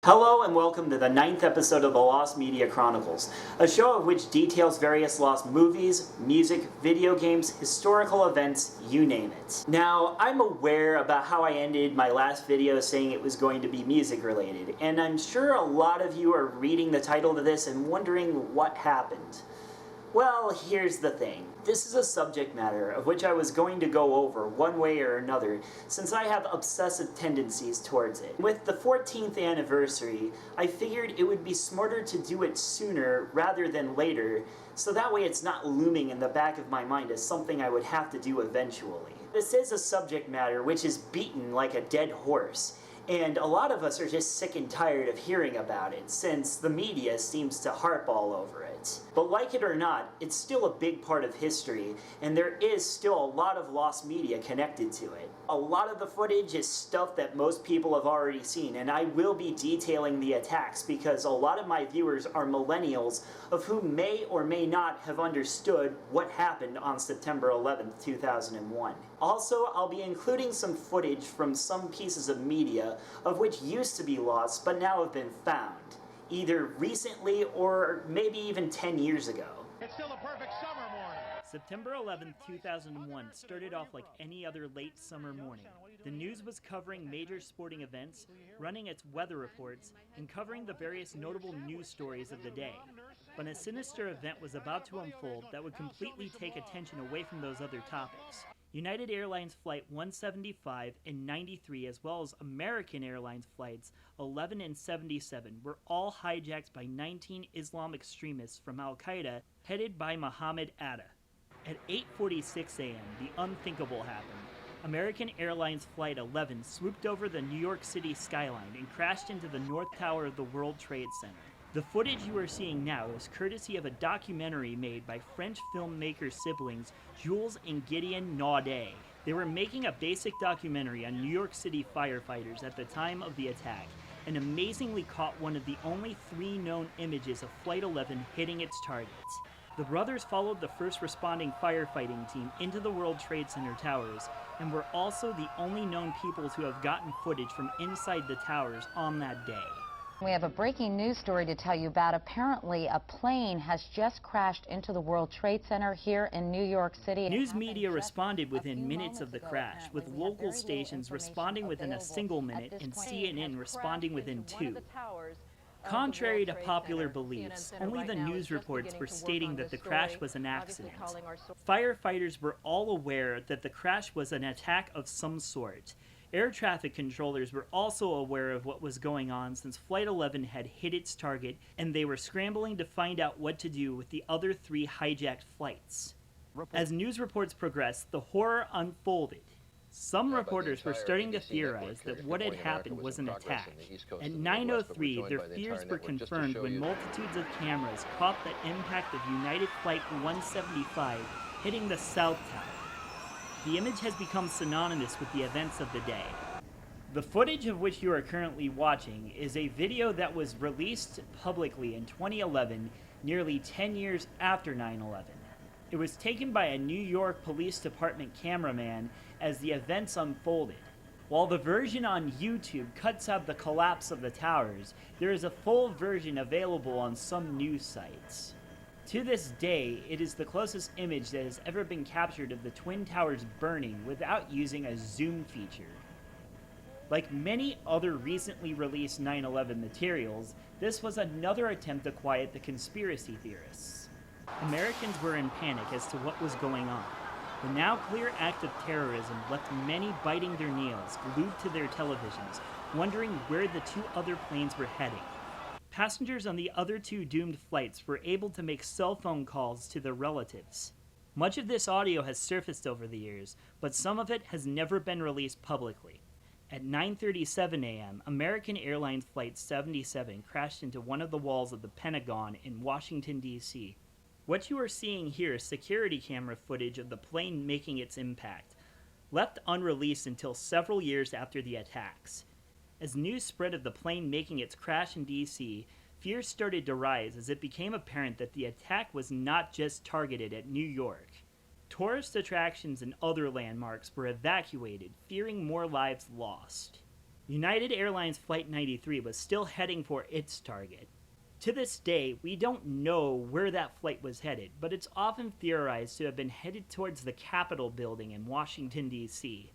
Hello and welcome to the 9th episode of the Lost Media Chronicles, a show of which details various lost movies, music, video games, historical events, you name it. Now, I'm aware about how I ended my last video saying it was going to be music related, and I'm sure a lot of you are reading the title to this and wondering what happened. Well, here's the thing. This is a subject matter of which I was going to go over one way or another, since I have obsessive tendencies towards it. With the 14th anniversary, I figured it would be smarter to do it sooner rather than later, so that way it's not looming in the back of my mind as something I would have to do eventually. This is a subject matter which is beaten like a dead horse, and a lot of us are just sick and tired of hearing about it, since the media seems to harp all over it. But like it or not, it's still a big part of history, and there is still a lot of lost media connected to it. A lot of the footage is stuff that most people have already seen, and I will be detailing the attacks because a lot of my viewers are millennials of who may or may not have understood what happened on September 11th, 2001. Also, I'll be including some footage from some pieces of media of which used to be lost but now have been found, either recently or maybe even 10 years ago. It's still a perfect summer morning. September 11th, 2001 started off like any other late summer morning. The news was covering major sporting events, running its weather reports, and covering the various notable news stories of the day. But a sinister event was about to unfold that would completely take attention away from those other topics. United Airlines Flight 175 and 93, as well as American Airlines Flights 11 and 77, were all hijacked by 19 Islam extremists from Al-Qaeda, headed by Mohammed Atta. At 8:46 a.m., the unthinkable happened. American Airlines Flight 11 swooped over the New York City skyline and crashed into the North Tower of the World Trade Center. The footage you are seeing now is courtesy of a documentary made by French filmmaker siblings Jules and Gideon Naudet. They were making a basic documentary on New York City firefighters at the time of the attack, and amazingly caught one of the only 3 known images of Flight 11 hitting its targets. The brothers followed the first responding firefighting team into the World Trade Center towers, and were also the only known people to have gotten footage from inside the towers on that day. We have a breaking news story to tell you about. Apparently, a plane has just crashed into the World Trade Center here in New York City. News media responded within minutes of the crash, with local stations responding within a single minute and CNN responding within 2. Contrary to popular beliefs, only the news reports were stating that the crash was an accident. Firefighters were all aware that the crash was an attack of some sort. Air traffic controllers were also aware of what was going on since Flight 11 had hit its target, and they were scrambling to find out what to do with the other 3 hijacked flights. As news reports progressed, the horror unfolded. Some reporters were starting to theorize that what had happened was an attack. At 9:03, their fears were confirmed when multitudes of cameras caught the impact of United Flight 175 hitting the South Tower. The image has become synonymous with the events of the day. The footage of which you are currently watching is a video that was released publicly in 2011, nearly 10 years after 9/11. It was taken by a New York Police Department cameraman as the events unfolded. While the version on YouTube cuts out the collapse of the towers, there is a full version available on some news sites. To this day, it is the closest image that has ever been captured of the Twin Towers burning without using a zoom feature. Like many other recently released 9/11 materials, this was another attempt to quiet the conspiracy theorists. Americans were in panic as to what was going on. The now clear act of terrorism left many biting their nails, glued to their televisions, wondering where the 2 other planes were heading. Passengers on the other 2 doomed flights were able to make cell phone calls to their relatives. Much of this audio has surfaced over the years, but some of it has never been released publicly. At 9:37 a.m., American Airlines Flight 77 crashed into one of the walls of the Pentagon in Washington, D.C. What you are seeing here is security camera footage of the plane making its impact, left unreleased until several years after the attacks. As news spread of the plane making its crash in D.C., fears started to rise as it became apparent that the attack was not just targeted at New York. Tourist attractions and other landmarks were evacuated, fearing more lives lost. United Airlines Flight 93 was still heading for its target. To this day, we don't know where that flight was headed, but it's often theorized to have been headed towards the Capitol building in Washington, D.C.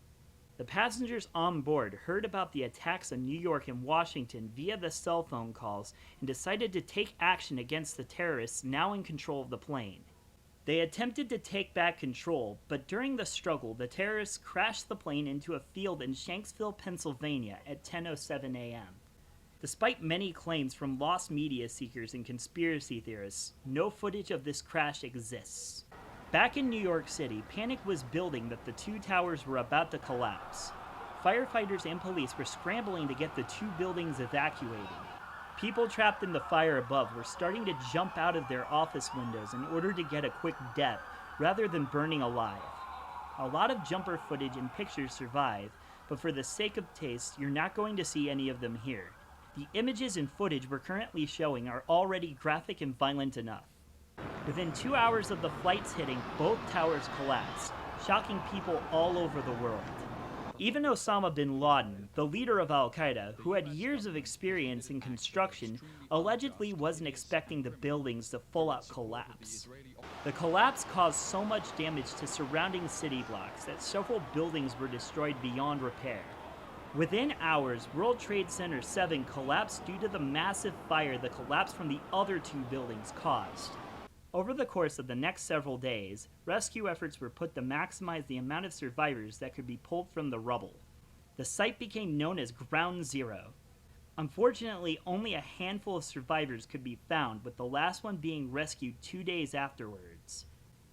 The passengers on board heard about the attacks on New York and Washington via the cell phone calls and decided to take action against the terrorists now in control of the plane. They attempted to take back control, but during the struggle, the terrorists crashed the plane into a field in Shanksville, Pennsylvania at 10:07 a.m. Despite many claims from lost media seekers and conspiracy theorists, no footage of this crash exists. Back in New York City, panic was building that the two towers were about to collapse. Firefighters and police were scrambling to get the two buildings evacuated. People trapped in the fire above were starting to jump out of their office windows in order to get a quick death, rather than burning alive. A lot of jumper footage and pictures survive, but for the sake of taste, you're not going to see any of them here. The images and footage we're currently showing are already graphic and violent enough. Within 2 hours of the flights hitting, both towers collapsed, shocking people all over the world. Even Osama bin Laden, the leader of Al-Qaeda, who had years of experience in construction, allegedly wasn't expecting the buildings to full-out collapse. The collapse caused so much damage to surrounding city blocks that several buildings were destroyed beyond repair. Within hours, World Trade Center 7 collapsed due to the massive fire the collapse from the other two buildings caused. Over the course of the next several days, rescue efforts were put to maximize the amount of survivors that could be pulled from the rubble. The site became known as Ground Zero. Unfortunately, only a handful of survivors could be found, with the last one being rescued 2 days afterwards.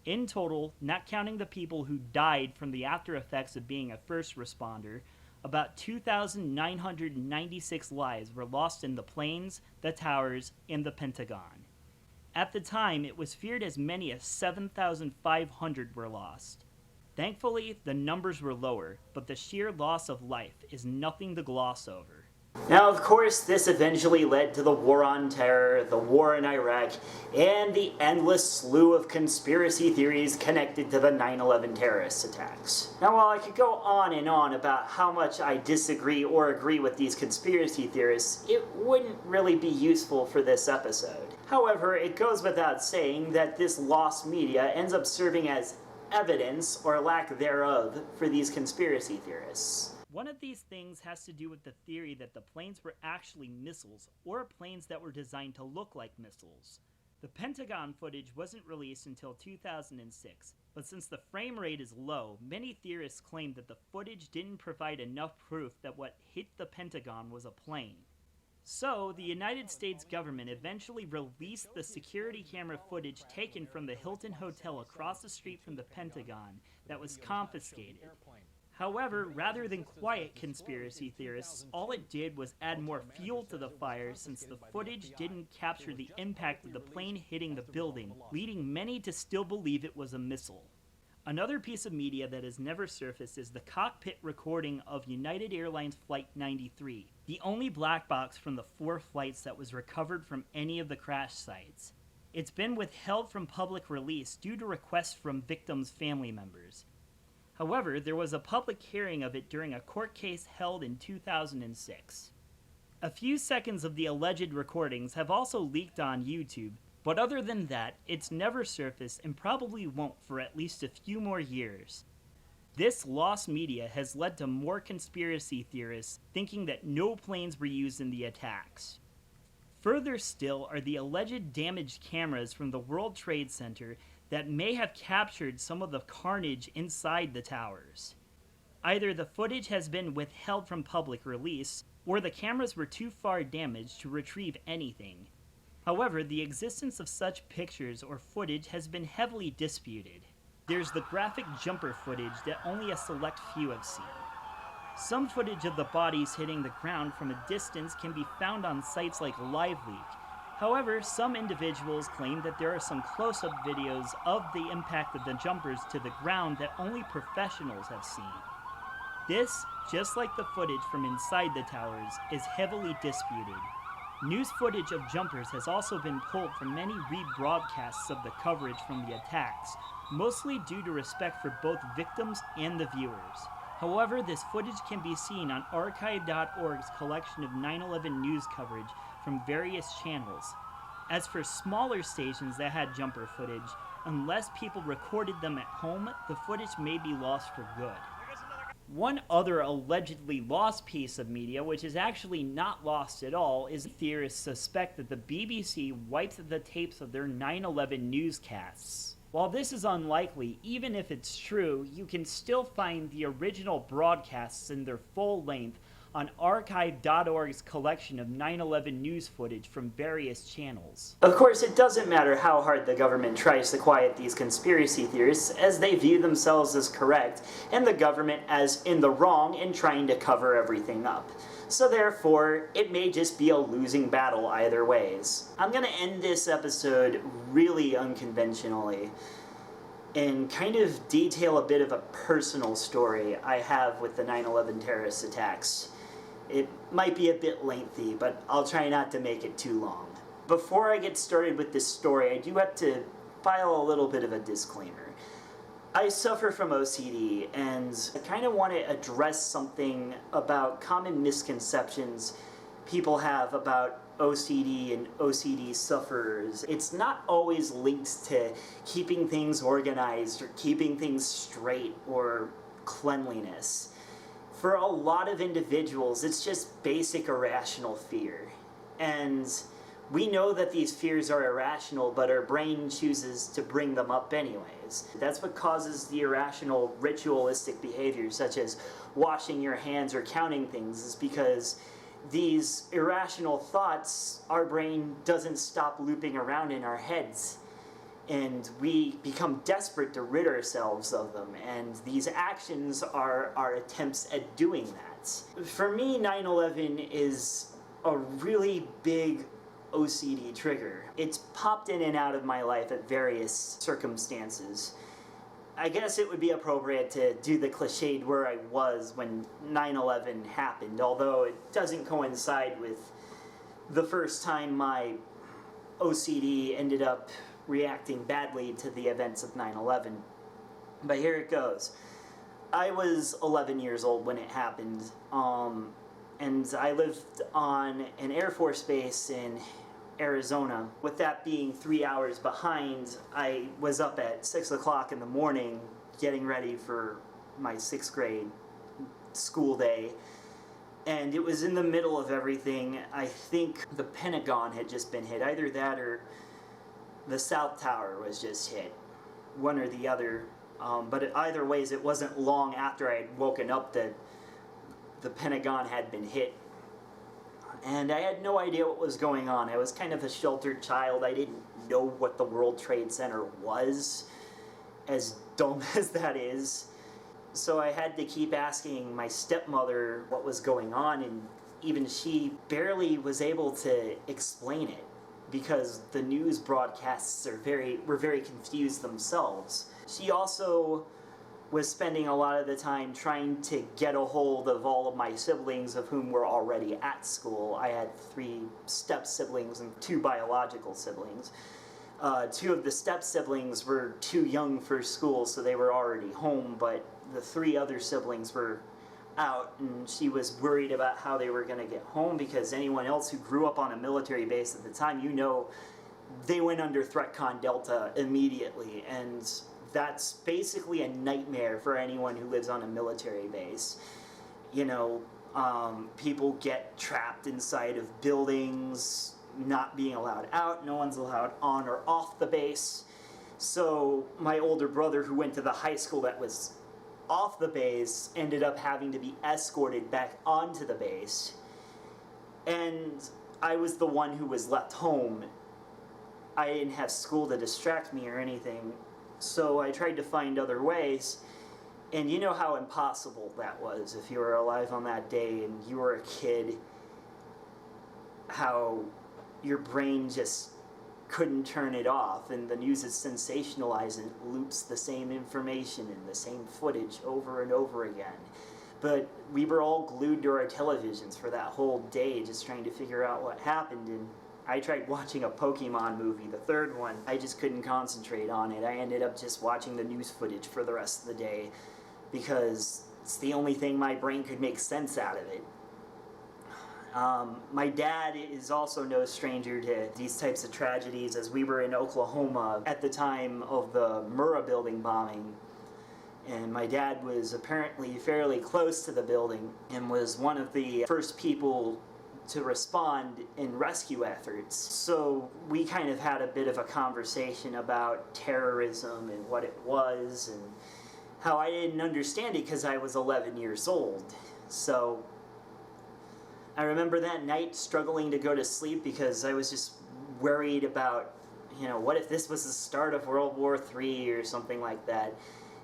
In total, not counting the people who died from the after effects of being a first responder, about 2,996 lives were lost in the planes, the towers, and the Pentagon. At the time, it was feared as many as 7,500 were lost. Thankfully, the numbers were lower, but the sheer loss of life is nothing to gloss over. Now, of course, this eventually led to the War on Terror, the war in Iraq, and the endless slew of conspiracy theories connected to the 9/11 terrorist attacks. Now, while I could go on and on about how much I disagree or agree with these conspiracy theorists, it wouldn't really be useful for this episode. However, it goes without saying that this lost media ends up serving as evidence, or lack thereof, for these conspiracy theorists. One of these things has to do with the theory that the planes were actually missiles, or planes that were designed to look like missiles. The Pentagon footage wasn't released until 2006, but since the frame rate is low, many theorists claim that the footage didn't provide enough proof that what hit the Pentagon was a plane. So, the United States government eventually released the security camera footage taken from the Hilton Hotel across the street from the Pentagon that was confiscated. However, rather than quiet conspiracy theorists, all it did was add more fuel to the fire, since the footage didn't capture the impact of the plane hitting the building, leading many to still believe it was a missile. Another piece of media that has never surfaced is the cockpit recording of United Airlines Flight 93, the only black box from the 4 flights that was recovered from any of the crash sites. It's been withheld from public release due to requests from victims' family members. However, there was a public hearing of it during a court case held in 2006. A few seconds of the alleged recordings have also leaked on YouTube, but other than that, it's never surfaced and probably won't for at least a few more years. This lost media has led to more conspiracy theorists thinking that no planes were used in the attacks. Further still are the alleged damaged cameras from the World Trade Center that may have captured some of the carnage inside the towers. Either the footage has been withheld from public release, or the cameras were too far damaged to retrieve anything. However, the existence of such pictures or footage has been heavily disputed. There's the graphic jumper footage that only a select few have seen. Some footage of the bodies hitting the ground from a distance can be found on sites like LiveLeak. However, some individuals claim that there are some close-up videos of the impact of the jumpers to the ground that only professionals have seen. This, just like the footage from inside the towers, is heavily disputed. News footage of jumpers has also been pulled from many rebroadcasts of the coverage from the attacks, mostly due to respect for both victims and the viewers. However, this footage can be seen on archive.org's collection of 9/11 news coverage from various channels. As for smaller stations that had jumper footage, unless people recorded them at home, the footage may be lost for good. One other allegedly lost piece of media, which is actually not lost at all, is theorists suspect that the BBC wiped the tapes of their 9/11 newscasts. While this is unlikely, even if it's true, you can still find the original broadcasts in their full length on archive.org's collection of 9/11 news footage from various channels. Of course, it doesn't matter how hard the government tries to quiet these conspiracy theorists, as they view themselves as correct, and the government as in the wrong in trying to cover everything up. So therefore, it may just be a losing battle either ways. I'm gonna end this episode really unconventionally and kind of detail a bit of a personal story I have with the 9/11 terrorist attacks. It might be a bit lengthy, but I'll try not to make it too long. Before I get started with this story, I do have to file a little bit of a disclaimer. I suffer from OCD, and I kind of want to address something about common misconceptions people have about OCD and OCD sufferers. It's not always linked to keeping things organized or keeping things straight or cleanliness. For a lot of individuals, it's just basic irrational fear. And we know that these fears are irrational, but our brain chooses to bring them up anyways. That's what causes the irrational ritualistic behavior, such as washing your hands or counting things, is because these irrational thoughts, our brain doesn't stop looping around in our heads. And we become desperate to rid ourselves of them, and these actions are our attempts at doing that. For me, 9/11 is a really big OCD trigger. It's popped in and out of my life at various circumstances. I guess it would be appropriate to do the cliched where I was when 9/11 happened, although it doesn't coincide with the first time my OCD ended up reacting badly to the events of 9/11. But here it goes. I was 11 years old when it happened, and I lived on an Air Force base in Arizona. With that being 3 hours behind, I was up at 6 o'clock in the morning getting ready for my 6th grade school day. And it was in the middle of everything. I think the Pentagon had just been hit. Either that or the South Tower was just hit. One or the other. But either ways, it wasn't long after I had woken up that the Pentagon had been hit. And I had no idea what was going on. I was kind of a sheltered child. I didn't know what the World Trade Center was, as dumb as that is. So I had to keep asking my stepmother what was going on, and even she barely was able to explain it, because the news broadcasts were very confused themselves. She also was spending a lot of the time trying to get a hold of all of my siblings, of whom were already at school. I had 3 step-siblings and 2 biological siblings. 2 of the step-siblings were too young for school, so they were already home, but the 3 other siblings were out, and she was worried about how they were going to get home, because anyone else who grew up on a military base at the time, they went under ThreatCon Delta immediately, and that's basically a nightmare for anyone who lives on a military base. People get trapped inside of buildings, not being allowed out, no one's allowed on or off the base. So my older brother, who went to the high school that was off the base, ended up having to be escorted back onto the base. And I was the one who was left home. I didn't have school to distract me or anything, so I tried to find other ways. And you know how impossible that was if you were alive on that day and you were a kid, how your brain just couldn't turn it off, and the news is sensationalized and loops the same information and the same footage over and over again. But we were all glued to our televisions for that whole day, just trying to figure out what happened. And I tried watching a Pokemon movie, the 3rd one. I just couldn't concentrate on it. I ended up just watching the news footage for the rest of the day, because It's the only thing my brain could make sense out of it. My dad is also no stranger to these types of tragedies, as we were in Oklahoma at the time of the Murrah building bombing. And my dad was apparently fairly close to the building and was one of the first people to respond in rescue efforts. So we kind of had a bit of a conversation about terrorism and what it was and how I didn't understand it because I was 11 years old. So I remember that night struggling to go to sleep because I was just worried about, what if this was the start of World War III or something like that.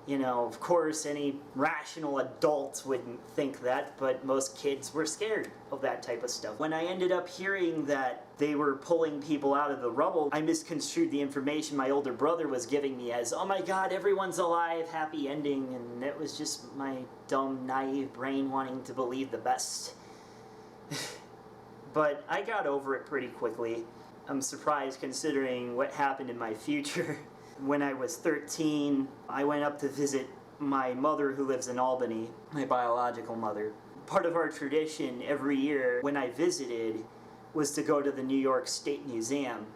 Of course, any rational adult wouldn't think that, but most kids were scared of that type of stuff. When I ended up hearing that they were pulling people out of the rubble, I misconstrued the information my older brother was giving me as, oh my God, everyone's alive, happy ending, and it was just my dumb, naive brain wanting to believe the best. But I got over it pretty quickly. I'm surprised considering what happened in my future. When I was 13, I went up to visit my mother who lives in Albany, my biological mother. Part of our tradition every year when I visited was to go to the New York State Museum.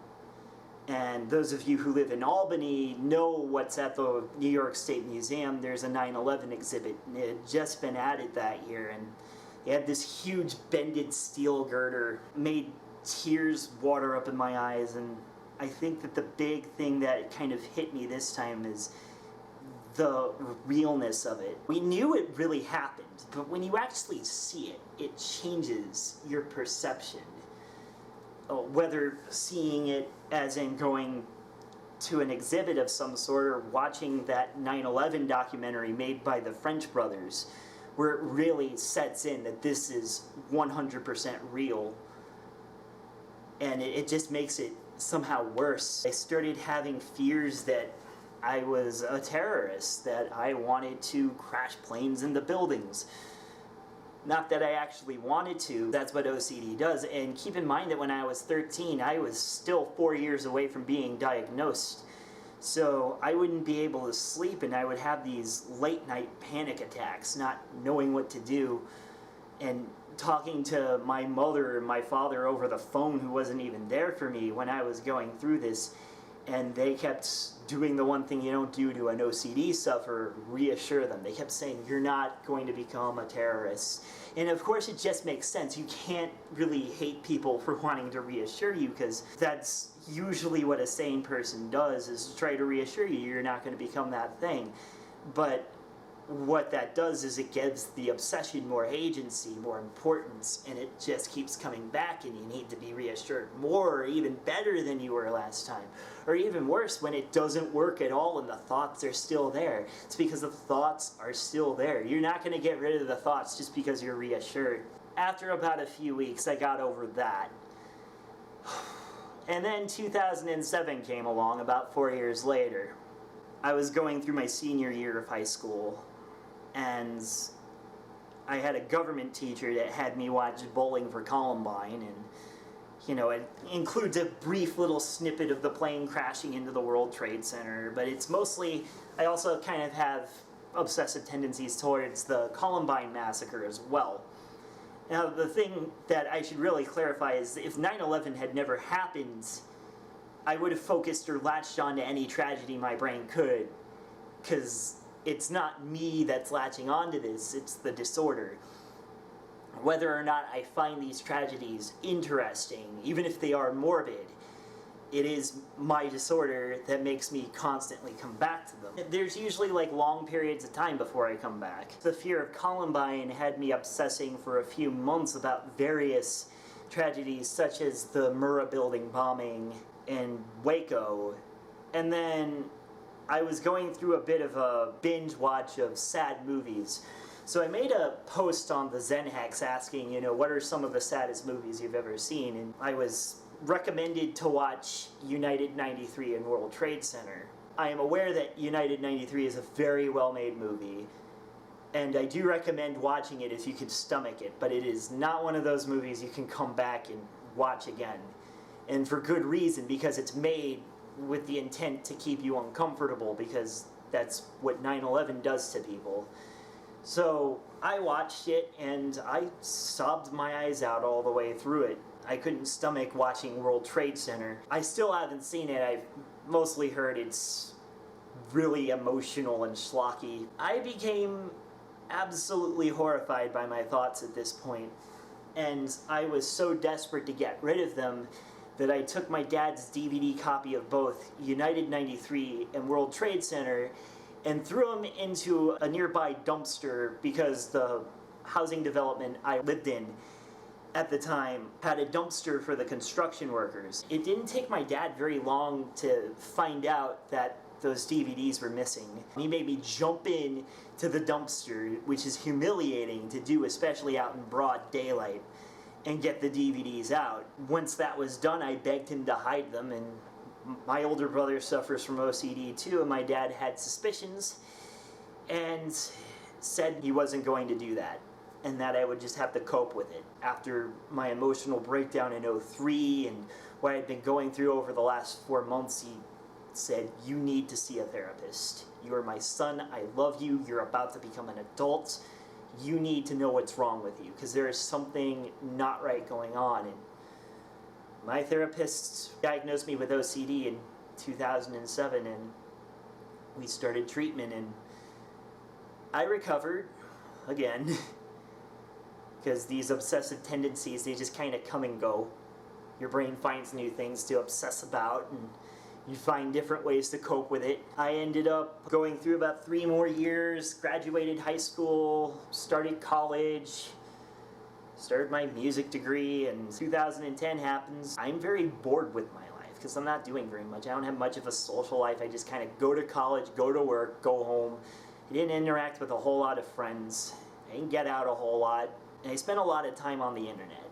And those of you who live in Albany know what's at the New York State Museum. There's a 9/11 exhibit, and it had just been added that year. And they had this huge bended steel girder, made tears water up in my eyes. And I think that the big thing that kind of hit me this time is the realness of it. We knew it really happened, but when you actually see it, it changes your perception. Whether seeing it as in going to an exhibit of some sort or watching that 9/11 documentary made by the French brothers, where it really sets in that this is 100% real, and it just makes it somehow worse. I started having fears that I was a terrorist, that I wanted to crash planes into buildings. Not that I actually wanted to, that's what OCD does. And keep in mind that when I was 13, I was still 4 years away from being diagnosed. So I wouldn't be able to sleep and I would have these late night panic attacks, not knowing what to do. And talking to my mother and my father over the phone, who wasn't even there for me when I was going through this, and they kept doing the one thing you don't do to an OCD sufferer, reassure them. They kept saying, you're not going to become a terrorist. And of course it just makes sense. You can't really hate people for wanting to reassure you, because that's usually what a sane person does, is try to reassure you you're not going to become that thing. But what that does is it gives the obsession more agency, more importance, and it just keeps coming back, and you need to be reassured more, or even better than you were last time. Or even worse, when it doesn't work at all and the thoughts are still there. It's because the thoughts are still there. You're not going to get rid of the thoughts just because you're reassured. After about a few weeks, I got over that. And then 2007 came along, about 4 years later. I was going through my senior year of high school, and I had a government teacher that had me watch Bowling for Columbine, and it includes a brief little snippet of the plane crashing into the World Trade Center, but it's mostly, I also kind of have obsessive tendencies towards the Columbine massacre as well. Now, the thing that I should really clarify is if 9/11 had never happened, I would have focused or latched onto any tragedy my brain could, because it's not me that's latching onto this, it's the disorder. Whether or not I find these tragedies interesting, even if they are morbid, it is my disorder that makes me constantly come back to them. There's usually long periods of time before I come back. The fear of Columbine had me obsessing for a few months about various tragedies such as the Murrah building bombing in Waco, and then I was going through a bit of a binge watch of sad movies. So I made a post on the Zen Hex asking, what are some of the saddest movies you've ever seen? And I was recommended to watch United 93 and World Trade Center. I am aware that United 93 is a very well-made movie, and I do recommend watching it if you can stomach it, but it is not one of those movies you can come back and watch again. And for good reason, because it's made with the intent to keep you uncomfortable, because that's what 9/11 does to people. So I watched it and I sobbed my eyes out all the way through it. I couldn't stomach watching World Trade Center. I still haven't seen it. I've mostly heard it's really emotional and schlocky. I became absolutely horrified by my thoughts at this point, and I was so desperate to get rid of them that I took my dad's DVD copy of both United 93 and World Trade Center and threw them into a nearby dumpster because the housing development I lived in at the time had a dumpster for the construction workers. It didn't take my dad very long to find out that those DVDs were missing. He made me jump in to the dumpster, which is humiliating to do, especially out in broad daylight, and get the DVDs out. Once that was done, I begged him to hide them, and my older brother suffers from OCD too, and my dad had suspicions and said he wasn't going to do that, and that I would just have to cope with it. After my emotional breakdown in '03 and what I'd been going through over the last 4 months, he said, "You need to see a therapist. You are my son. I love you. You're about to become an adult. You need to know what's wrong with you because there is something not right going on." And my therapist diagnosed me with OCD in 2007, and we started treatment, and I recovered again because these obsessive tendencies, they just kind of come and go. Your brain finds new things to obsess about, and you find different ways to cope with it. I ended up going through about 3 more years, graduated high school, started college, started my music degree, and 2010 happens. I'm very bored with my life because I'm not doing very much. I don't have much of a social life. I just kind of go to college, go to work, go home. I didn't interact with a whole lot of friends. I didn't get out a whole lot. And I spent a lot of time on the internet.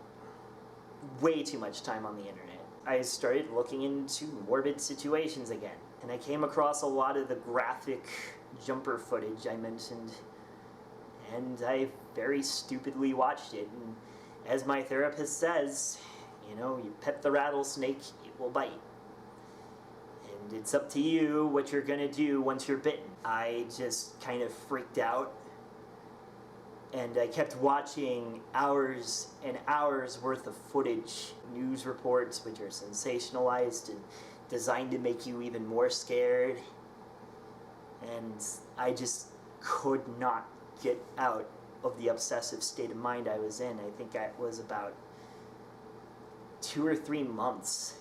Way too much time on the internet. I started looking into morbid situations again, and I came across a lot of the graphic jumper footage I mentioned, and I very stupidly watched it. And as my therapist says, you know, you pet the rattlesnake, it will bite. And it's up to you what you're gonna do once you're bitten. I just kind of freaked out, and I kept watching hours and hours worth of footage, news reports which are sensationalized and designed to make you even more scared. And I just could not get out of the obsessive state of mind I was in. I think it was about 2 or 3 months.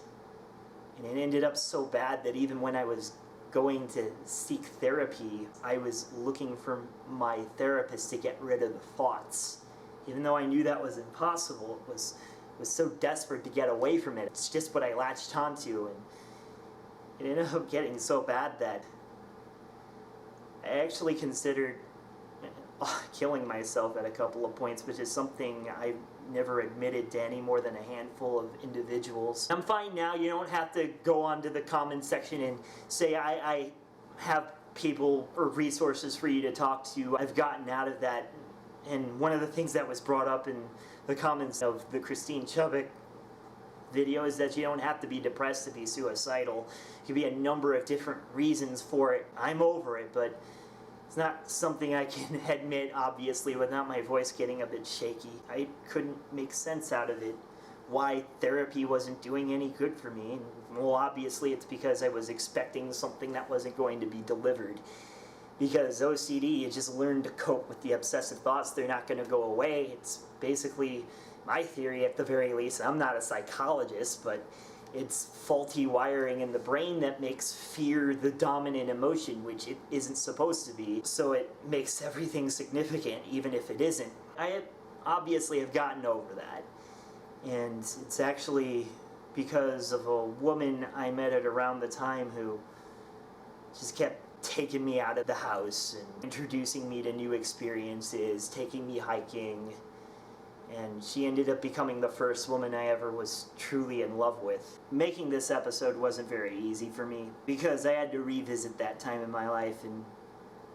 And it ended up so bad that even when I was going to seek therapy, I was looking for my therapist to get rid of the thoughts. Even though I knew that was impossible, it was so desperate to get away from it. It's just what I latched onto, and it ended up getting so bad that I actually considered killing myself at a couple of points, which is something I never admitted to any more than a handful of individuals. I'm fine now. You don't have to go onto the comment section and say I have people or resources for you to talk to. I've gotten out of that, and one of the things that was brought up in the comments of the Christine Chubbuck video is that you don't have to be depressed to be suicidal. There could be a number of different reasons for it. I'm over it, but it's not something I can admit, obviously, without my voice getting a bit shaky. I couldn't make sense out of it, why therapy wasn't doing any good for me. Well, obviously it's because I was expecting something that wasn't going to be delivered. Because OCD, you just learn to cope with the obsessive thoughts. They're not going to go away. It's basically my theory, at the very least. I'm not a psychologist, but it's faulty wiring in the brain that makes fear the dominant emotion, which it isn't supposed to be. So it makes everything significant, even if it isn't. I obviously have gotten over that. And it's actually because of a woman I met at around the time who just kept taking me out of the house and introducing me to new experiences, taking me hiking. And she ended up becoming the first woman I ever was truly in love with. Making this episode wasn't very easy for me because I had to revisit that time in my life and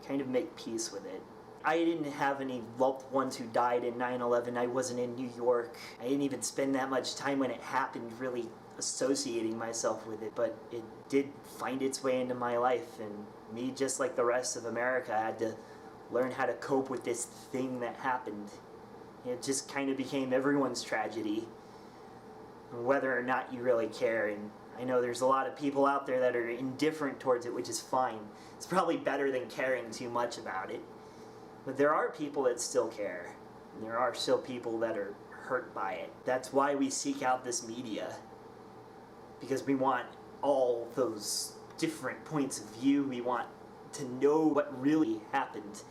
kind of make peace with it. I didn't have any loved ones who died in 9/11. I wasn't in New York. I didn't even spend that much time when it happened really associating myself with it, but it did find its way into my life, and me, just like the rest of America, had to learn how to cope with this thing that happened. It just kind of became everyone's tragedy, whether or not you really care. And I know there's a lot of people out there that are indifferent towards it, which is fine. It's probably better than caring too much about it. But there are people that still care. And there are still people that are hurt by it. That's why we seek out this media. Because we want all those different points of view. We want to know what really happened.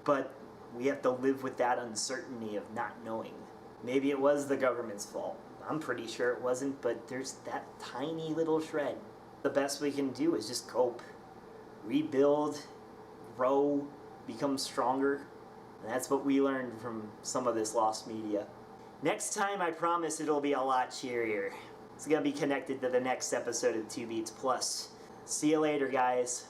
But we have to live with that uncertainty of not knowing. Maybe it was the government's fault. I'm pretty sure it wasn't, but there's that tiny little shred. The best we can do is just cope. Rebuild, grow, become stronger. And that's what we learned from some of this lost media. Next time, I promise it'll be a lot cheerier. It's gonna be connected to the next episode of 2 Beats Plus. See you later, guys.